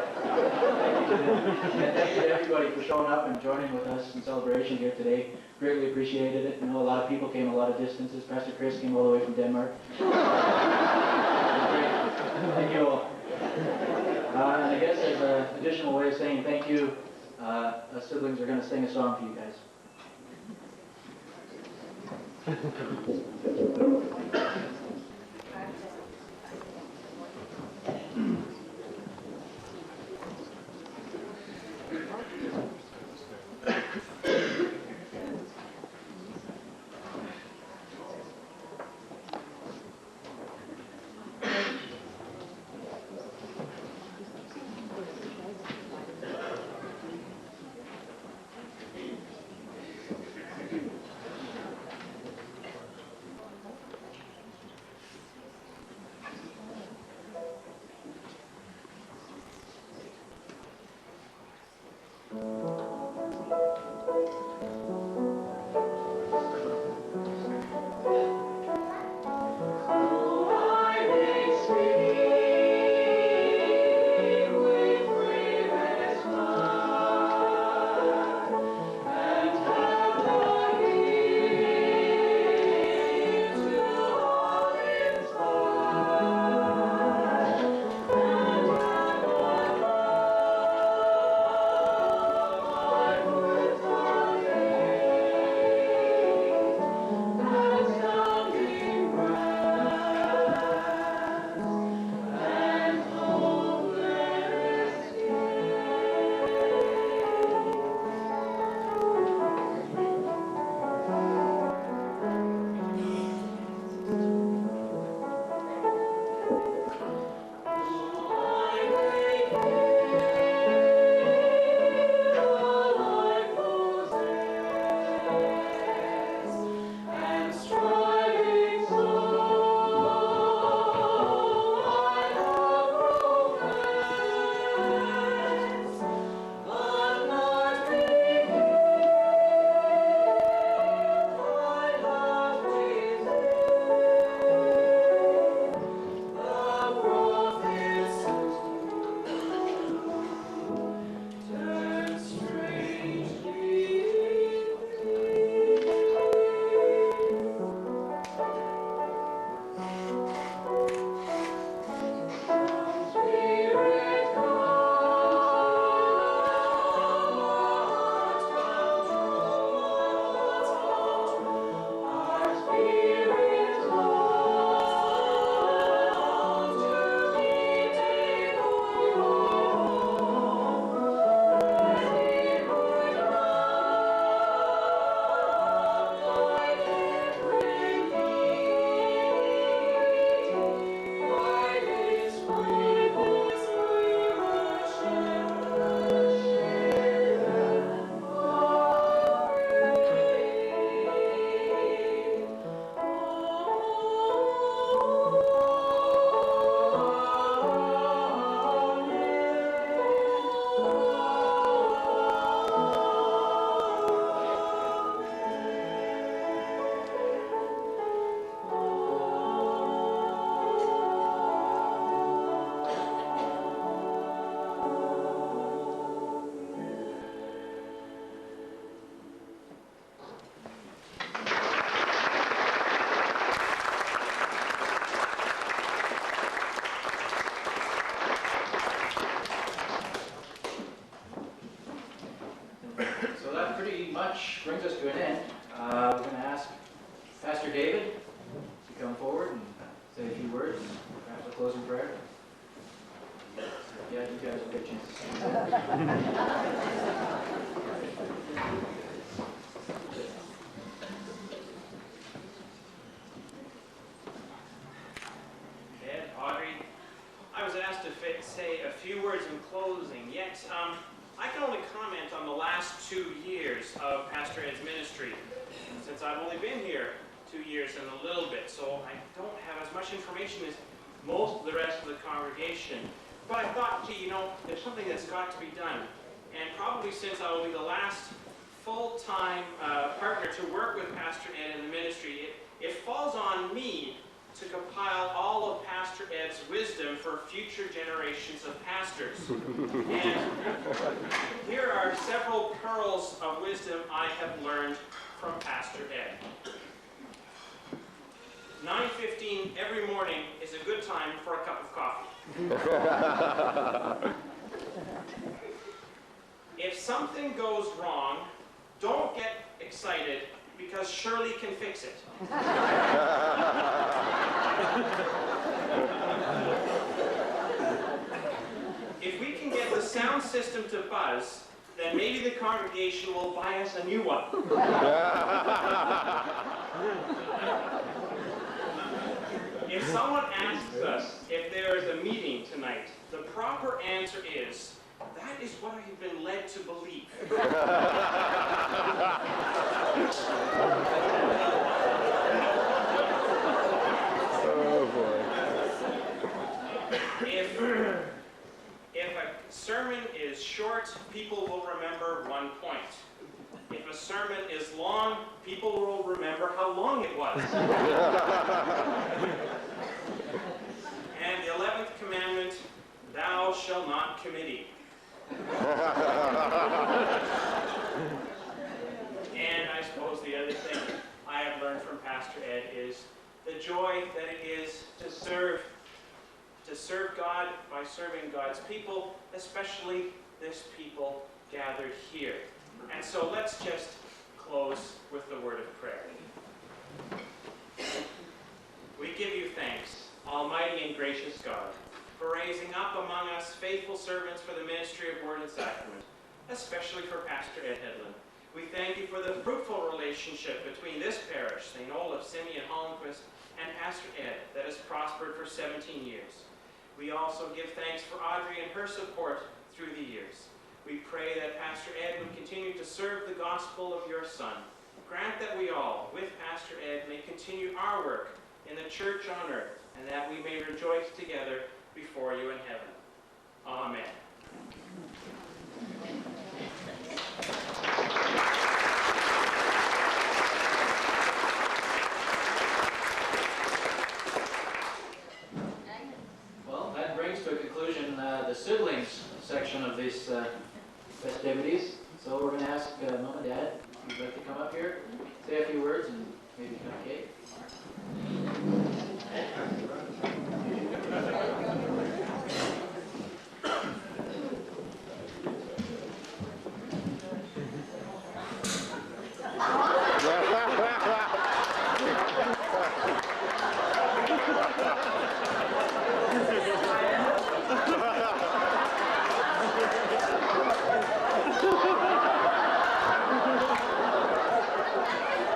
And thank you to everybody for showing up and joining with us in celebration here today. Greatly appreciated it. I know a lot of people came a lot of distances. Pastor Chris came all the way from Denmark. Thank you all. And I guess as an additional way of saying thank you, us siblings are going to sing a song for you guys. much brings us to an end. We're going to ask Pastor David to come forward and say a few words, perhaps a closing prayer. Yeah, you guys will get a chance. Ed, Audrey, I was asked to say a few words in closing, yet I can only comment on the last 2 years of Pastor Ed's ministry, since I've only been here 2 years and a little bit, so I don't have as much information as most of the rest of the congregation. But I thought, gee, you know, there's something that's got to be done. And probably since I will be the last full-time partner to work with Pastor Ed in the ministry, it falls on me to compile all of Pastor Ed's wisdom for future generations of pastors. And here are several pearls of wisdom I have learned from Pastor Ed. 9:15 every morning is a good time for a cup of coffee. If something goes wrong, don't get excited because Shirley can fix it. If we can get the sound system to buzz, then maybe the congregation will buy us a new one. If someone asks us if there is a meeting tonight, the proper answer is, that is what I have been led to believe. Oh boy. If a sermon is short, people will remember one point. If a sermon is long, people will remember how long it was. And the 11th commandment, thou shalt not commit. And I suppose the other thing I have learned from Pastor Ed is the joy that it is to serve God by serving God's people, especially this people gathered here. And so let's just close with the word of prayer. We give you thanks, Almighty and gracious God, for raising up among us faithful servants for the ministry of Word and Sacrament, especially for Pastor Ed Hedlund. We thank you for the fruitful relationship between this parish, St. Olaf, Simeon Holmquist, and Pastor Ed that has prospered for 17 years. We also give thanks for Audrey and her support through the years. We pray that Pastor Ed would continue to serve the gospel of your Son. Grant that we all, with Pastor Ed, may continue our work in the church on earth, and that we may rejoice together before you in heaven. Amen. Well, that brings to a conclusion the siblings section of these festivities. So we're going to ask Mom and Dad if you'd like to come up here, say a few words, and maybe cut a cake.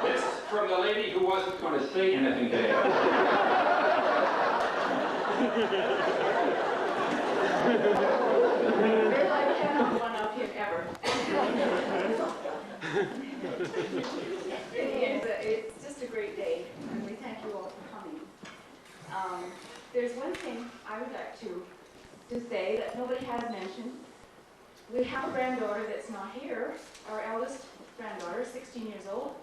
This from the lady who wasn't going to say anything today. I cannot one up here ever. It's just a great day, and we thank you all for coming. There's one thing I would like to say that nobody has mentioned. We have a granddaughter that's not here, our eldest granddaughter, 16 years old,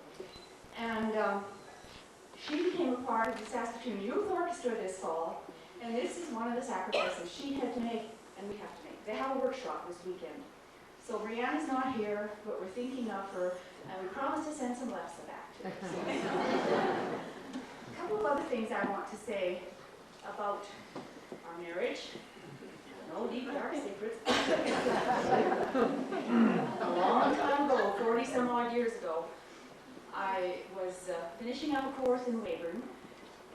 and she became a part of the Saskatoon Youth Orchestra this fall, and this is one of the sacrifices she had to make, and we have to make. They have a workshop this weekend. So Brianna's not here, but we're thinking of her, and we promise to send some lefse back to her. A couple of other things I want to say about our marriage. No deep dark secrets. A long time ago, 40 some odd years ago, I was finishing up a course in Weyburn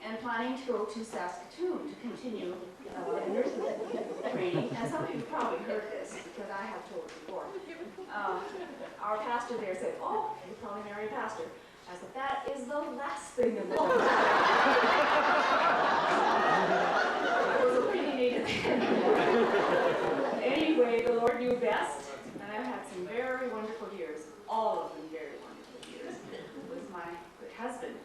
and planning to go to Saskatoon to continue nursing training. And some of you have probably heard this because I have told it before. Our pastor there said, "Oh, you probably marry a pastor." I said, "That is the last thing in the world." I was opinionated. Anyway, the Lord knew best, and I've had some very wonderful years, all of them very wonderful years, with my good husband.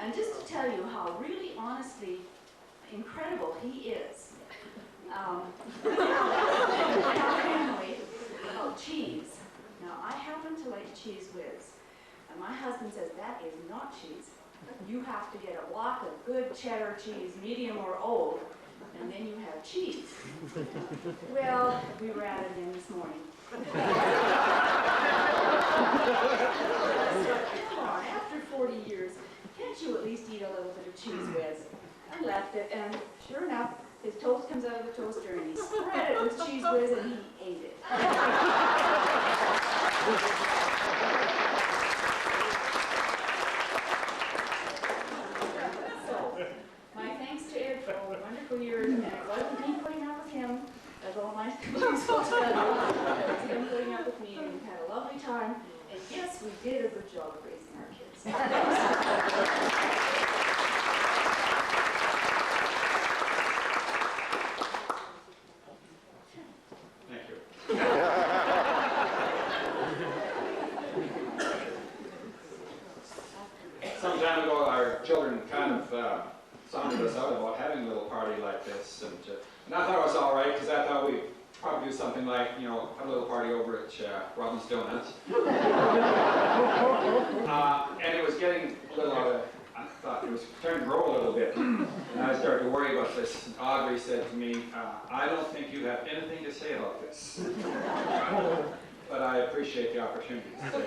And just to tell you how really honestly incredible he is, our family about cheese. Now, I happen to like cheese whiz, and my husband says that is not cheese. You have to get a block of good cheddar cheese, medium or old, and then you have cheese. Well, we were at it again this morning. Come on, after 40 years, can't you at least eat a little bit of cheese whiz? I left it, and sure enough, his toast comes out of the toaster, and he spread it with cheese whiz, and he ate it. So, my thanks to Ed for all the wonderful years, and it wasn't me putting up with him, as all my students will tell you. It was him putting up with me, and we had a lovely time, and yes, we did a good job of raising our kids. Some time ago, our children kind of sounded us out about having a little party like this, and I thought it was all right because I thought we'd probably do something like, you know, have a little party over at Robin's Donuts. And it was getting a little out of, I thought it was starting to grow a little bit, and I started to worry about this. And Audrey said to me, "I don't think you have anything to say about this." But I appreciate the opportunity to say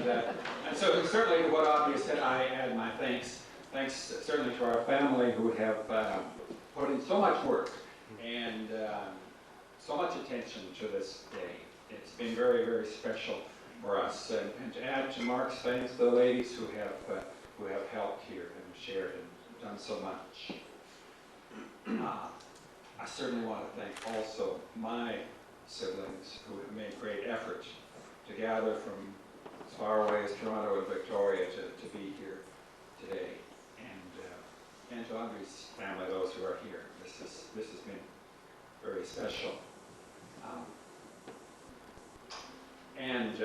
it. And so certainly to what Audrey said, I add my thanks. Thanks certainly to our family who have put in so much work and so much attention to this day. It's been very, very special for us. And to add to Mark's thanks, the ladies who have helped here and shared and done so much. I certainly want to thank also my siblings who have made great effort to gather from as far away as Toronto and Victoria to be here today. And to Audrey's family, those who are here. This has been very special. And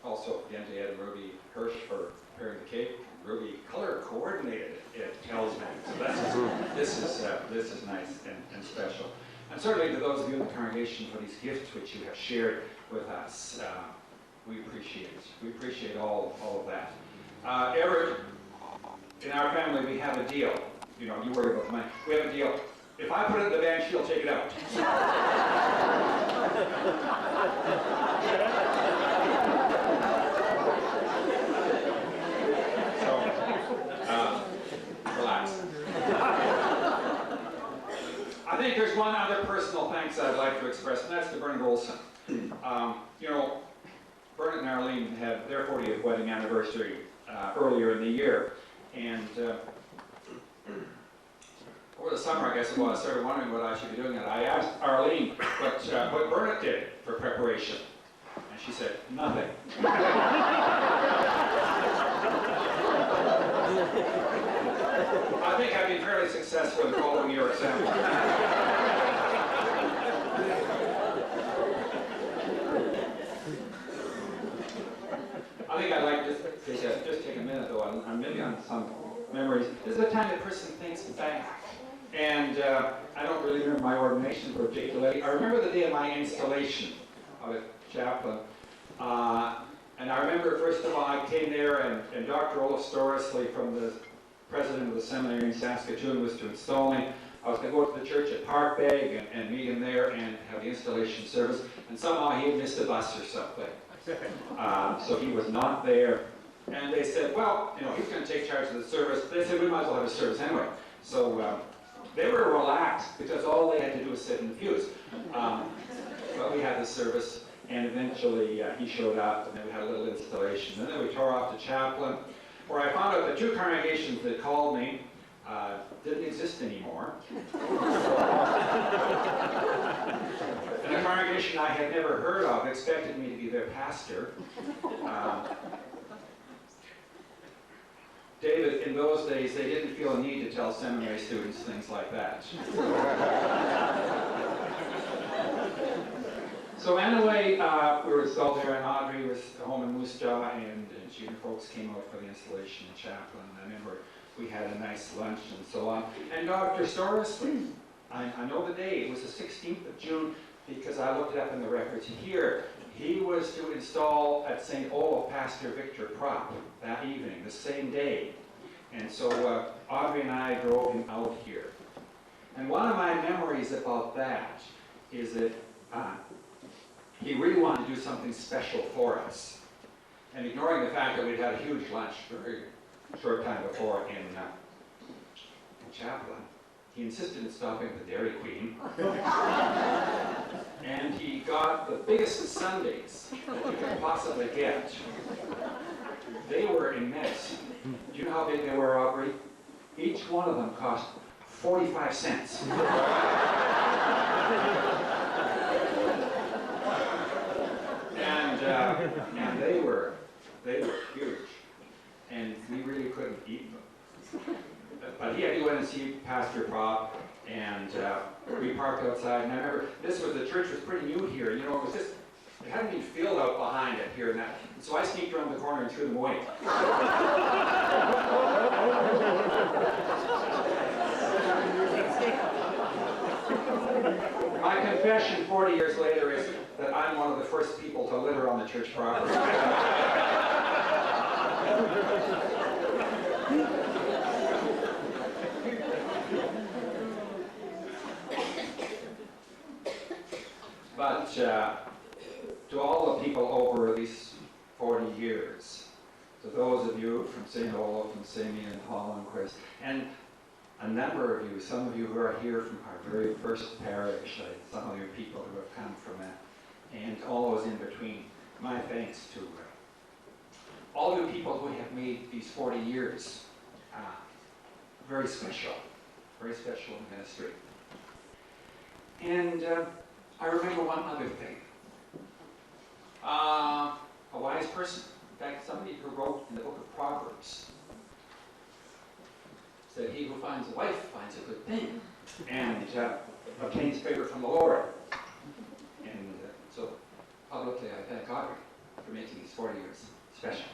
also again to Ed and Ruby Hirsch for preparing the cake. Ruby color coordinated it, it tells me. So this is nice and special. And certainly to those of you in the congregation for these gifts which you have shared with us. We appreciate it. We appreciate all of that. Eric, in our family we have a deal. You know, you worry about the money. We have a deal. If I put it in the bank, she'll take it out. Relax. I think there's one other personal thanks I'd like to express, and that's to Bernard Olson. You know, Bernard and Arlene had their 40th wedding anniversary earlier in the year, and over the summer, I guess it was, I started wondering what I should be doing, and I asked Arlene what Bernard did for preparation, and she said, nothing. I think I've been fairly successful in following your example. I think I'd like to just take a minute, though, on maybe on some memories. This is a time that person thinks back. And I don't really remember my ordination particularly. I remember the day of my installation of a chaplain. And I remember, first of all, I came there, and Dr. Olaf Storrisley, from the president of the seminary in Saskatoon, was to install me. I was going to go to the church at Parkbeg and meet him there and have the installation service. And somehow he had missed a bus or something. So he was not there. And they said, well, you know, he's going to take charge of the service. They said, we might as well have a service anyway. So They were relaxed because all they had to do was sit in the pews. But we had the service, and eventually he showed up, and then we had a little installation. And then we tore off to chaplain, where I found out the two congregations that called me didn't exist anymore. And a congregation I had never heard of expected me to be their pastor. David, in those days, they didn't feel a need to tell seminary students things like that. So anyway, we were installed there, and Audrey was home in Moose Jaw, and she and her folks came out for the installation in Chaplain. I remember we had a nice lunch and so on. And Dr. Soros, I know the day, it was the 16th of June, because I looked it up in the records here. He was to install at St. Olaf Pastor Victor Prop that evening, the same day. And so Audrey and I drove him out here. And one of my memories about that is that he really wanted to do something special for us. And ignoring the fact that we'd had a huge lunch very short time before in Chaplain, he insisted on stopping at the Dairy Queen. And he got the biggest sundaes that you could possibly get. They were immense. Do you know how big they were, Aubrey? Each one of them cost 45 cents. And they were huge. And we really couldn't eat them. But he had to go in and see Pastor Prop, and we parked outside. And I remember the church was pretty new here. You know, it hadn't been filled out behind it here and that. And so I sneaked around the corner and threw them away. My confession 40 years later is that I'm one of the first people to litter on the church property. But to all the people over these 40 years, to those of you from St. Olaf and Simeon and Hollandquist, and a number of you, some of you who are here from our very first parish, some of you people who have come from that, and all those in between, my thanks to all you people who have made these 40 years very special in ministry. And I remember one other thing. A wise person, in fact, somebody who wrote in the book of Proverbs, said, "He who finds a wife finds a good thing, and obtains favor from the Lord." And so, publicly, I thank Audrey for making these 40 years special.